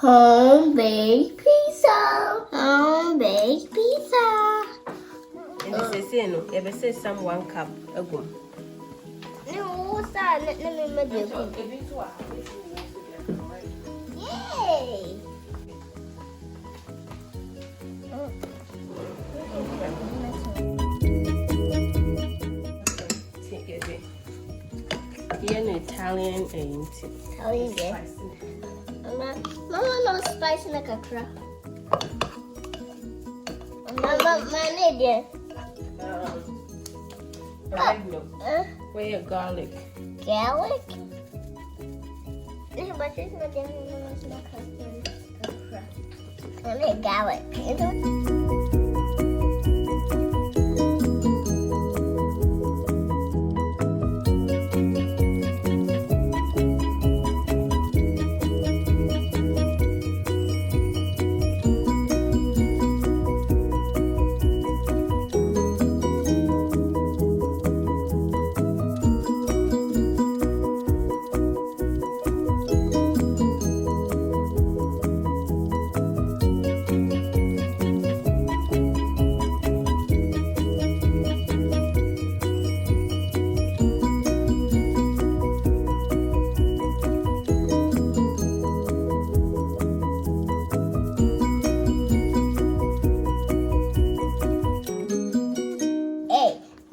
Home-baked pizza. Home-baked pizza. And this is no, ever say some 1 cup agum. No, sir, let me do it. Yay! Italian and Italian, yeah. Mama, no spice like a crap. Mama, my idea. oregano. Where your garlic? Garlic? Yeah, but it's not like a crap. I need garlic.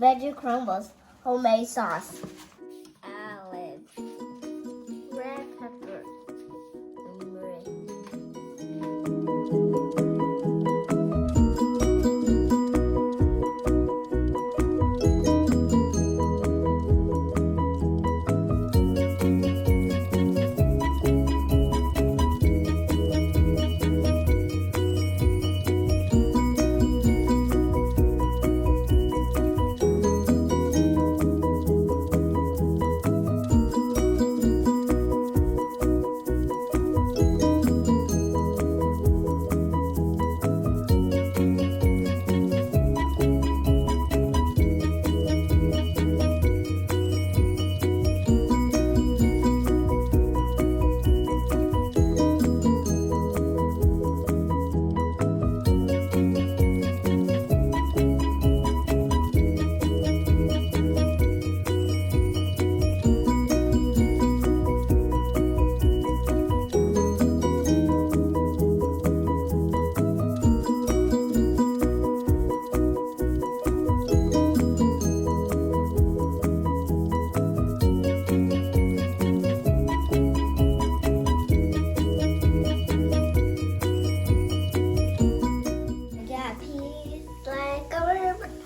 Veggie crumbles, homemade sauce, olive, red pepper, and bread.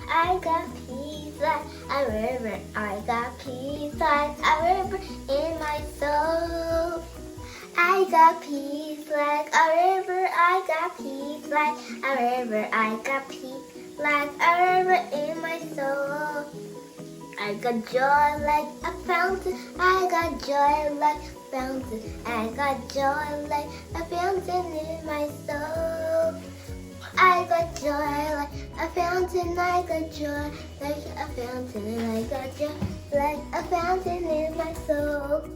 I got peace like a river. I got peace like a river in my soul. I got peace like a river. I got peace like a river. I got peace like a river in my soul. I got joy like a fountain. I got joy like a fountain. I got joy like a fountain in my soul. I got joy like a fountain, I got joy like a fountain, I got joy like a fountain in my soul.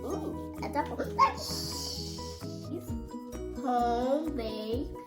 Ooh, that's a home baked